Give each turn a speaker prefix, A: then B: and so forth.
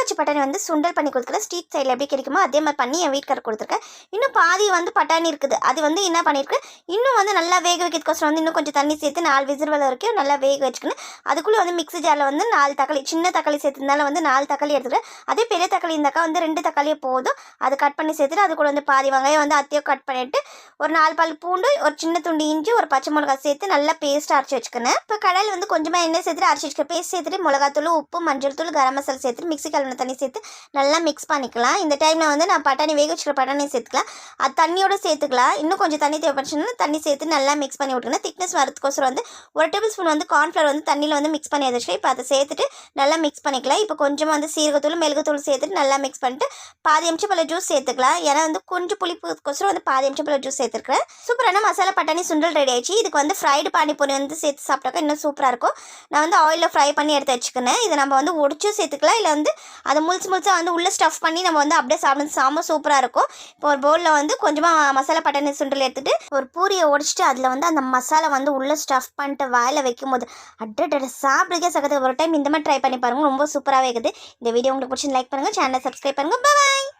A: வச்ச பட்டாணி வந்து சுண்டல் பண்ணி கொடுத்துருக்கேன். ஸ்ட்ரீட் சைடில் எப்படி கிடைக்குமோ அதே மாதிரி பண்ணி என் வீட்டுக்காரர் கொடுத்துருக்கேன். இன்னும் பாதி வந்து பட்டாணி இருக்குது. அது வந்து என்ன பண்ணியிருக்கேன், இன்னும் வந்து நல்லா வேக வைக்கிறதுக்கோசரம் வந்து இன்னும் கொஞ்சம் தண்ணி சேர்த்து 4 விசில் வரைக்கும் நல்லா வேக வச்சுக்கணும். அதுக்குள்ளே வந்து மிக்ஸி ஜாரில் வந்து 4 தக்காளி, சின்ன தக்காளி சேர்த்துனால வந்து 4 தக்காளி எடுத்துக்கிறேன். அதே பெரிய தக்காளி இருந்தாக்கா வந்து 2 தக்காளியே போதும். அது கட் பண்ணி சேர்த்துட்டு அது கூட வந்து பாதி வெங்காயம் வந்து அத்தையோ கட் பண்ணிவிட்டு ஒரு 4 பல் பூண்டு, ஒரு சின்ன துண்டு இஞ்சி, ஒரு பச்சை மிளகாய் சேர்த்து நல்லா பேஸ்ட் அரைச்சி வச்சுக்கணும். இப்போ கடாயில் வந்து கொஞ்சமாக எண்ணெய் சேர்த்துட்டு அரைச்சி வச்சுக்க. பேஸ்ட் சேர்த்துட்டு மிளகாத்தூள், உப்பு, மஞ்சள் தூள், கரம் மசாலா சேர்த்துட்டு மிக்ஸி கலந்த தண்ணி சேர்த்து நல்லா மிக்ஸ் பண்ணிக்கலாம். இந்த டைமில் வந்து நான் பட்டாணி வேக வச்சுக்கிற பட்டாணி சேர்த்துக்கலாம். அது தண்ணியோடு சேர்த்துக்கலாம். இன்னும் கொஞ்சம் தண்ணி தேவைப்படுச்சுன்னா தண்ணி சேர்த்து நல்லா மிக்ஸ் பண்ணி விட்டுக்கணும். திக்னஸ் வரதுக்கோசரம் வந்து 1 டேபிள் ஸ்பூன் வந்து கார்ன்ஃப்ளவர் வந்து தண்ணியில் வந்து மிக்ஸ் பண்ணி வச்சுக்கலாம். இப்போ அதை சேர்த்துட்டு நல்லா மிக்ஸ் பண்ணிக்கலாம். இப்போ கொஞ்சமாக வந்து சீரகத்தூள், மிளகுத்தூள் சேர்த்துட்டு நல்லா மிக்ஸ் பண்ணிட்டு பாதி எம்ச்சப்பழ ஜூஸ் சேர்த்துக்கலாம். ஏன்னா வந்து கொஞ்சம் புளிப்புக்கோசரம் வந்து பாதி எம்ச்சப்பழ ஜூஸ் சேர்த்துருக்கேன். சூப்பரான மசாலா பட்டாணி சுண்டல் ரெடி ஆயிடுச்சு. இதுக்கு வந்து ஃப்ரைடு பானிபூரி வந்து சேர்த்து சாப்பிட்டாக்கா இன்னும் சூப்பராக இருக்கும். நான் வந்து ஆயிலில் ஃப்ரை பண்ணி எடுத்து வச்சுக்கினேன். இதை நம்ம வந்து ஒடிச்சும் சேர்த்துக்கலாம். இல்லை வந்து அதை முழுசாக வந்து உள்ளே ஸ்டஃப் பண்ணி நம்ம வந்து அப்படியே சாப்பிட சூப்பராக இருக்கும். இப்போ ஒரு பவுலில் வந்து கொஞ்சமாக மசாலா பட்டாணி சுண்டல் எடுத்துகிட்டு ஒரு பூரியை உடைச்சிட்டு அதில் வந்து அந்த மசாலா வந்து உள்ளே ஸ்டஃப் பண்ணிட்டு வாயில் வைக்கும் போது அட்ரட் சாப்பிடுறதுக்கே சகத்து. ஒரு டைம் இந்த மாதிரி ட்ரை பண்ணி பாருங்கள், ரொம்ப சூப்பராகவே இருக்குது. இந்த வீடியோ உங்களுக்கு பிடிச்சி லைக் பண்ணுங்கள், சேனலை சப்ஸ்கிரைப் பண்ணுங்கள். பாய்.